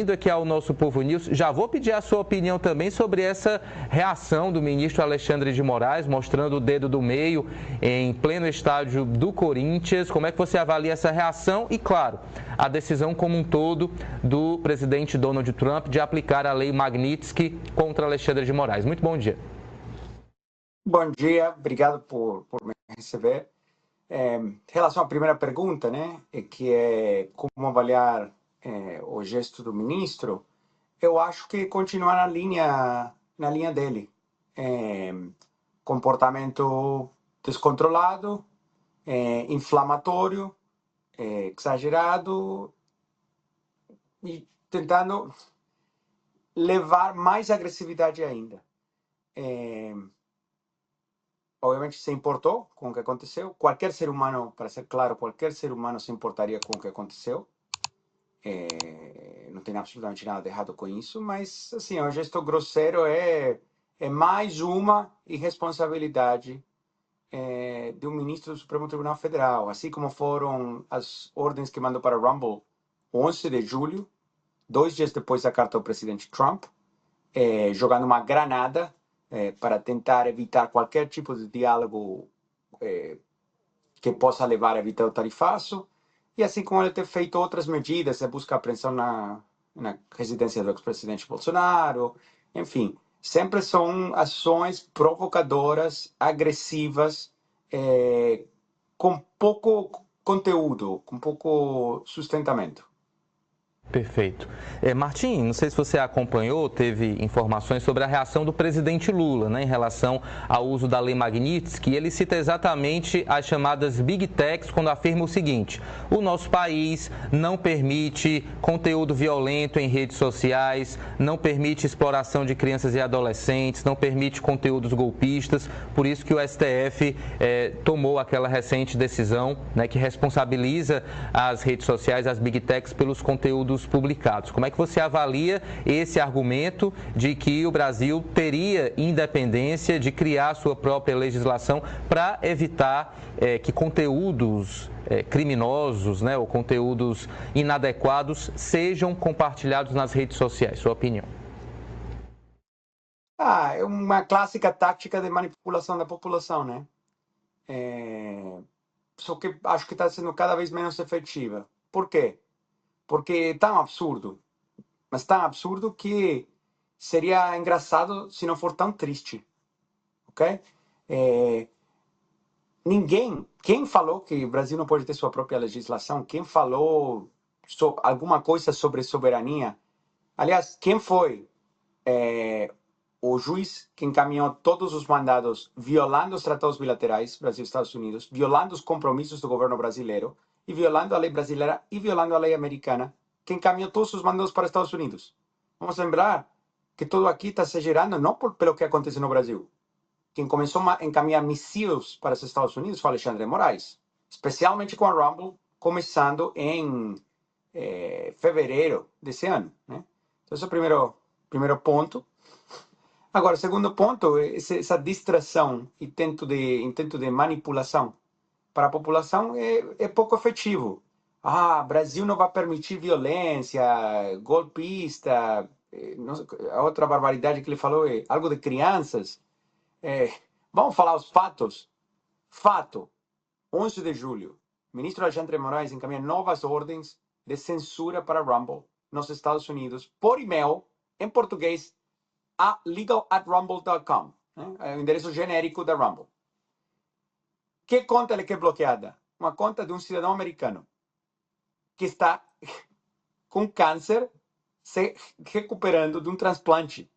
Indo aqui ao nosso Povo News, já vou pedir a sua opinião também sobre essa reação do ministro Alexandre de Moraes, mostrando o dedo do meio em pleno estádio do Corinthians. Como é que você avalia essa reação e, claro, a decisão como um todo do presidente Donald Trump de aplicar a lei Magnitsky contra Alexandre de Moraes? Muito bom dia. Bom dia, obrigado por me receber. Em relação à primeira pergunta, né, que é como avaliar o gesto do ministro, eu acho que continua na linha dele. Comportamento descontrolado, inflamatório, exagerado e tentando levar mais agressividade ainda. Obviamente se importou com o que aconteceu. Qualquer ser humano, para ser claro, qualquer ser humano se importaria com o que aconteceu. Não tem absolutamente nada de errado com isso, mas assim, o gesto grosseiro é mais uma irresponsabilidade do ministro do Supremo Tribunal Federal, assim como foram as ordens que mandou para Rumble 11 de julho, 2 dias depois da carta do presidente Trump, jogando uma granada para tentar evitar qualquer tipo de diálogo que possa levar a evitar o tarifaço, e assim como ele ter feito outras medidas, buscar apreensão na residência do ex-presidente Bolsonaro, enfim, sempre são ações provocadoras, agressivas, com pouco conteúdo, com pouco sustentamento. Perfeito. Martim, não sei se você acompanhou, teve informações sobre a reação do presidente Lula, né, em relação ao uso da lei Magnitsky. Ele cita exatamente as chamadas Big Techs quando afirma o seguinte: o nosso país não permite conteúdo violento em redes sociais, não permite exploração de crianças e adolescentes, não permite conteúdos golpistas, por isso que o STF tomou aquela recente decisão, né, que responsabiliza as redes sociais, as Big Techs, pelos conteúdos publicados. Como é que você avalia esse argumento de que o Brasil teria independência de criar sua própria legislação para evitar que conteúdos criminosos, né, ou conteúdos inadequados sejam compartilhados nas redes sociais? Sua opinião? É uma clássica tática de manipulação da população, né? Só que acho que está sendo cada vez menos efetiva. Por quê? Porque é tão absurdo, mas tão absurdo que seria engraçado se não for tão triste, ok? Quem falou que o Brasil não pode ter sua própria legislação? Quem falou alguma coisa sobre soberania? Aliás, quem foi o juiz que encaminhou todos os mandados violando os tratados bilaterais Brasil e Estados Unidos, violando os compromissos do governo brasileiro e violando a lei brasileira e violando a lei americana, que encaminhou todos os mandados para Estados Unidos? Vamos lembrar que tudo aqui está se gerando não pelo que acontece no Brasil. Quem começou a encaminhar mísseis para os Estados Unidos foi Alexandre de Moraes, especialmente com a Rumble, começando em fevereiro desse ano, né? Então, esse é o primeiro ponto. Agora, segundo ponto, essa distração e intento de manipulação para a população é pouco efetivo. Brasil não vai permitir violência, golpista. A outra barbaridade que ele falou é algo de crianças. Vamos falar os fatos. Fato: 11 de julho, o ministro Alexandre de Moraes encaminha novas ordens de censura para Rumble nos Estados Unidos por e-mail, em português, a legal@rumble.com, né? É o endereço genérico da Rumble. Que conta ele quer bloqueada? Uma conta de um cidadão americano que está com câncer se recuperando de um transplante.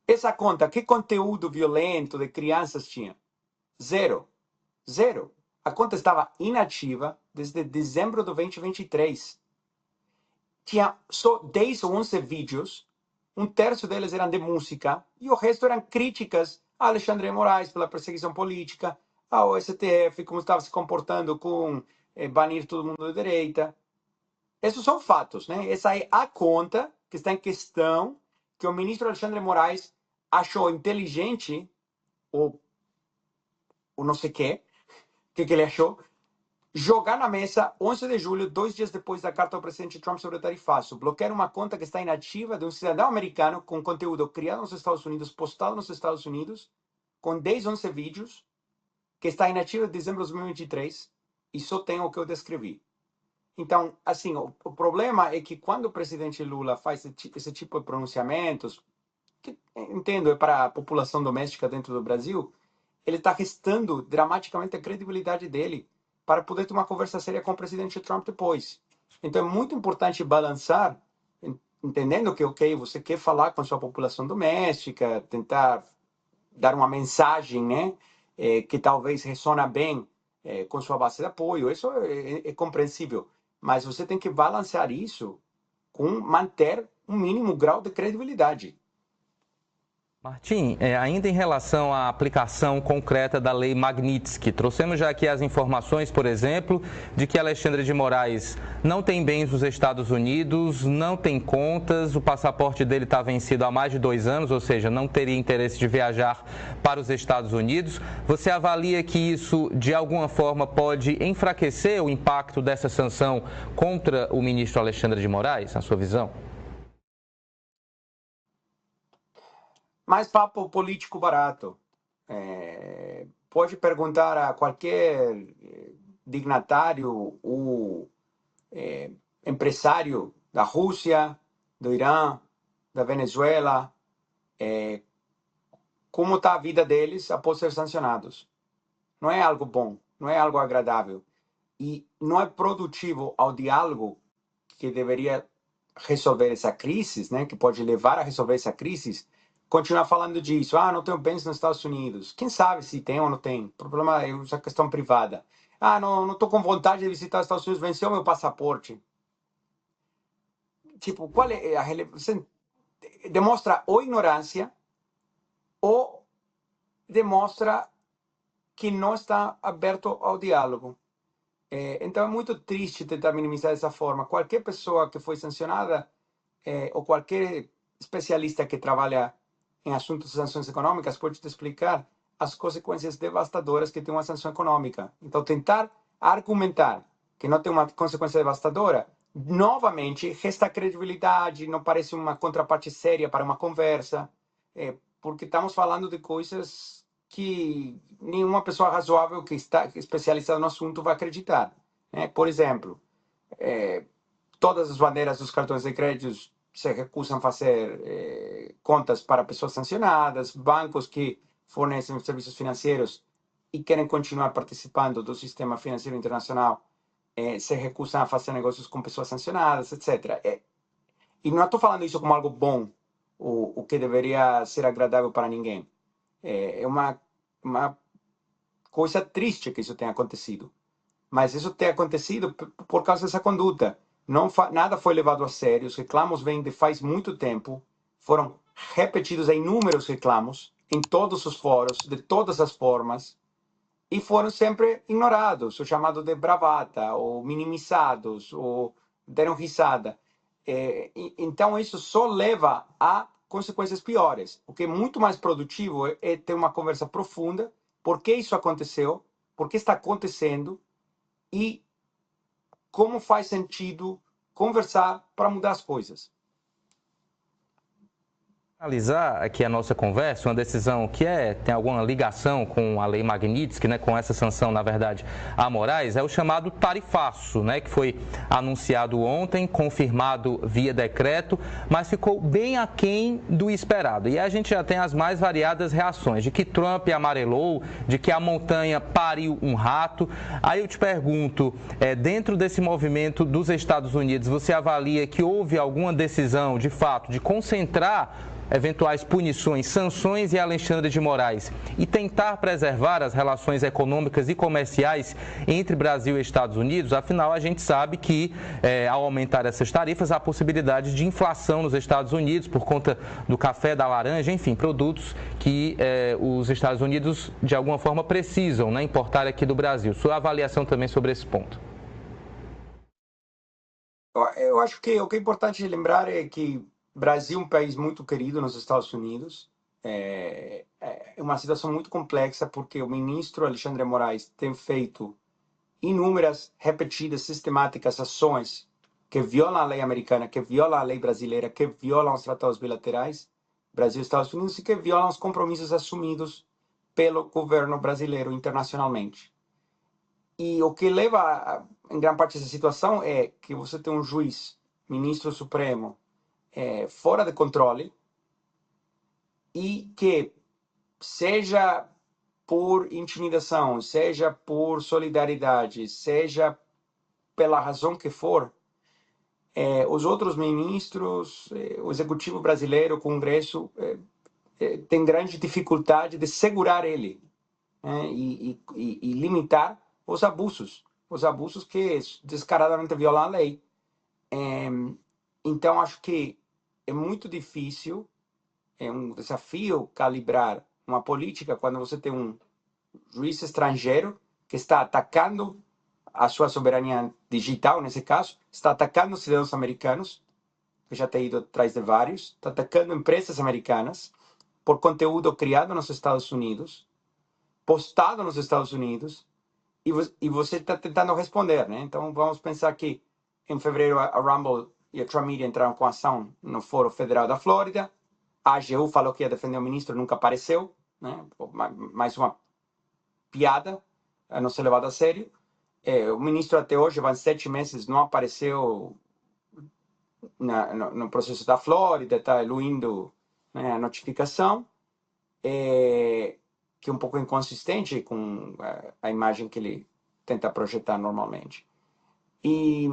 Essa conta, que conteúdo violento de crianças tinha? Zero. Zero. A conta estava inativa desde dezembro de 2023. Tinha só 10 ou 11 vídeos, um terço deles eram de música, e o resto eram críticas a Alexandre de Moraes pela perseguição política, ao STF, como estava se comportando com banir todo mundo da direita. Esses são fatos, né? Essa é a conta que está em questão, que o ministro Alexandre de Moraes achou inteligente, ou não sei o que ele achou, jogar na mesa 11 de julho, 2 dias depois da carta ao presidente Trump sobre o tarifaço, bloquear uma conta que está inativa de um cidadão americano com conteúdo criado nos Estados Unidos, postado nos Estados Unidos, com 10, 11 vídeos, que está inativa de dezembro de 2023 e só tem o que eu descrevi. Então, assim, o problema é que quando o presidente Lula faz esse tipo de pronunciamentos, que entendo é para a população doméstica dentro do Brasil, ele está restando dramaticamente a credibilidade dele para poder ter uma conversa séria com o presidente Trump depois. Então é muito importante balançar, entendendo que, ok, você quer falar com sua população doméstica, tentar dar uma mensagem, né, que talvez ressona bem com sua base de apoio, isso é compreensível, mas você tem que balancear isso com manter um mínimo grau de credibilidade. Martim, ainda em relação à aplicação concreta da Lei Magnitsky, trouxemos já aqui as informações, por exemplo, de que Alexandre de Moraes não tem bens nos Estados Unidos, não tem contas, o passaporte dele está vencido há mais de 2 anos, ou seja, não teria interesse de viajar para os Estados Unidos. Você avalia que isso, de alguma forma, pode enfraquecer o impacto dessa sanção contra o ministro Alexandre de Moraes, na sua visão? Mais papo político barato. Pode perguntar a qualquer dignatário ou empresário da Rússia, do Irã, da Venezuela, como está a vida deles após ser sancionados. Não é algo bom, não é algo agradável. E não é produtivo ao diálogo que deveria resolver essa crise, né, que pode levar a resolver essa crise, continuar falando disso. Ah, não tenho bens nos Estados Unidos. Quem sabe se tem ou não tem? O problema é essa questão privada. Ah, não estou com vontade de visitar os Estados Unidos, venceu meu passaporte. Tipo, qual é a relevância? Demonstra ou ignorância ou demonstra que não está aberto ao diálogo. Então é muito triste tentar minimizar dessa forma. Qualquer pessoa que foi sancionada, ou qualquer especialista que trabalha em assuntos de sanções econômicas pode te explicar as consequências devastadoras que tem uma sanção econômica. Então, tentar argumentar que não tem uma consequência devastadora, novamente, resta credibilidade, não parece uma contraparte séria para uma conversa, porque estamos falando de coisas que nenhuma pessoa razoável que está especializada no assunto vai acreditar. Por exemplo, todas as bandeiras dos cartões de crédito se recusam a fazer contas para pessoas sancionadas, bancos que fornecem serviços financeiros e querem continuar participando do sistema financeiro internacional se recusam a fazer negócios com pessoas sancionadas, etc. E não estou falando isso como algo bom, o que deveria ser agradável para ninguém. É uma coisa triste que isso tenha acontecido. Mas isso tem acontecido por causa dessa conduta. Não nada foi levado a sério. Os reclamos vêm de faz muito tempo. Foram repetidos inúmeros reclamos em todos os fóruns, de todas as formas, e foram sempre ignorados, ou chamado de bravata, ou minimizados, ou deram risada. Então isso só leva a consequências piores. O que é muito mais produtivo é ter uma conversa profunda. Por que isso aconteceu? Por que está acontecendo? E como faz sentido conversar para mudar as coisas. Analisar aqui a nossa conversa, uma decisão que tem alguma ligação com a Lei Magnitsky, né, com essa sanção, na verdade, a Moraes, é o chamado tarifaço, né, que foi anunciado ontem, confirmado via decreto, mas ficou bem aquém do esperado. E a gente já tem as mais variadas reações, de que Trump amarelou, de que a montanha pariu um rato. Aí eu te pergunto, dentro desse movimento dos Estados Unidos, você avalia que houve alguma decisão, de fato, de concentrar eventuais punições, sanções e Alexandre de Moraes e tentar preservar as relações econômicas e comerciais entre Brasil e Estados Unidos? Afinal, a gente sabe que, ao aumentar essas tarifas, há possibilidade de inflação nos Estados Unidos por conta do café, da laranja, enfim, produtos que os Estados Unidos, de alguma forma, precisam, né, importar aqui do Brasil. Sua avaliação também sobre esse ponto. Eu acho que o que é importante lembrar é que Brasil é um país muito querido nos Estados Unidos. É uma situação muito complexa porque o ministro Alexandre de Moraes tem feito inúmeras, repetidas, sistemáticas ações que violam a lei americana, que violam a lei brasileira, que violam os tratados bilaterais, Brasil e Estados Unidos, e que violam os compromissos assumidos pelo governo brasileiro internacionalmente. E o que leva, em grande parte, essa situação é que você tem um juiz, ministro supremo, fora de controle, e que, seja por intimidação, seja por solidariedade, seja pela razão que for, os outros ministros, o executivo brasileiro, o Congresso, tem grande dificuldade de segurar ele, e limitar os abusos que descaradamente violam a lei. Então, acho que é muito difícil, é um desafio calibrar uma política quando você tem um juiz estrangeiro que está atacando a sua soberania digital, nesse caso, está atacando os cidadãos americanos, que já tem ido atrás de vários, está atacando empresas americanas por conteúdo criado nos Estados Unidos, postado nos Estados Unidos, e você está tentando responder, né? Então, vamos pensar que em fevereiro a Rumble e a Trump Media entraram com ação no Fórum Federal da Flórida, a AGU falou que ia defender o ministro, nunca apareceu, né? Mais uma piada, a não ser levado a sério. O ministro até hoje, vai 7 meses, não apareceu no processo da Flórida, está eluindo, né, a notificação, que é um pouco inconsistente com a imagem que ele tenta projetar normalmente. E,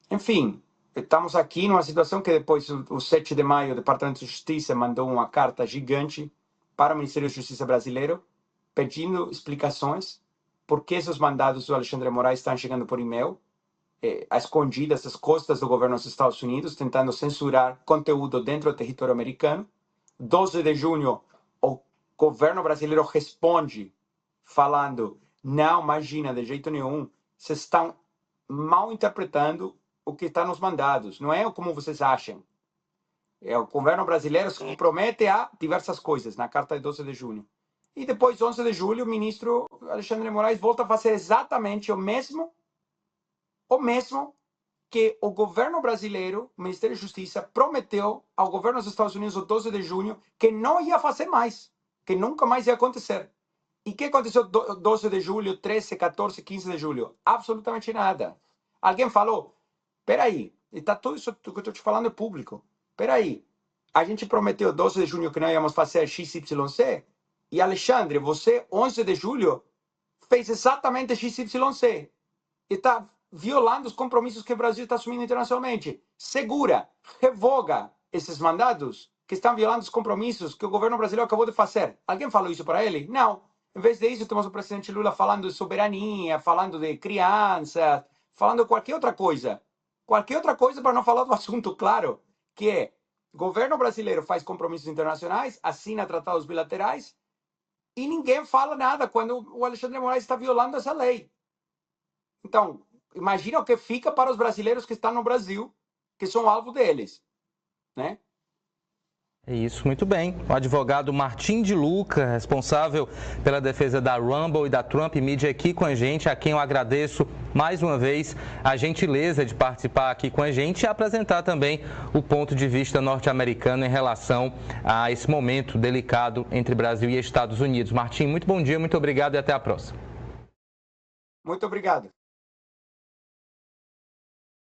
enfim, estamos aqui numa situação que depois, o 7 de maio, o Departamento de Justiça mandou uma carta gigante para o Ministério da Justiça brasileiro, pedindo explicações por que esses mandados do Alexandre Moraes estão chegando por e-mail, às escondidas, às costas do governo dos Estados Unidos, tentando censurar conteúdo dentro do território americano. 12 de junho, o governo brasileiro responde falando: não, imagina, de jeito nenhum, vocês estão mal interpretando o que está nos mandados, não é como vocês acham. O governo brasileiro se compromete a diversas coisas, na carta de 12 de junho. E depois, 11 de julho, o ministro Alexandre de Moraes volta a fazer exatamente o mesmo que o governo brasileiro, o Ministério da Justiça, prometeu ao governo dos Estados Unidos no 12 de junho que não ia fazer mais, que nunca mais ia acontecer. E o que aconteceu 12 de julho, 13, 14, 15 de julho? Absolutamente nada. Alguém falou: peraí, está tudo isso que eu estou te falando é público. Peraí, a gente prometeu 12 de junho que não íamos fazer XYZ, e Alexandre, você, 11 de julho, fez exatamente XYZ. E está violando os compromissos que o Brasil está assumindo internacionalmente. Segura, revoga esses mandados que estão violando os compromissos que o governo brasileiro acabou de fazer. Alguém falou isso para ele? Não. Em vez disso, temos o presidente Lula falando de soberania, falando de crianças, falando de qualquer outra coisa. Qualquer outra coisa para não falar do assunto claro, que é: o governo brasileiro faz compromissos internacionais, assina tratados bilaterais, e ninguém fala nada quando o Alexandre de Moraes está violando essa lei. Então, imagina o que fica para os brasileiros que estão no Brasil, que são alvo deles, né? É isso, muito bem. O advogado Martim de Luca, responsável pela defesa da Rumble e da Trump Media, aqui com a gente, a quem eu agradeço mais uma vez a gentileza de participar aqui com a gente e apresentar também o ponto de vista norte-americano em relação a esse momento delicado entre Brasil e Estados Unidos. Martim, muito bom dia, muito obrigado e até a próxima. Muito obrigado.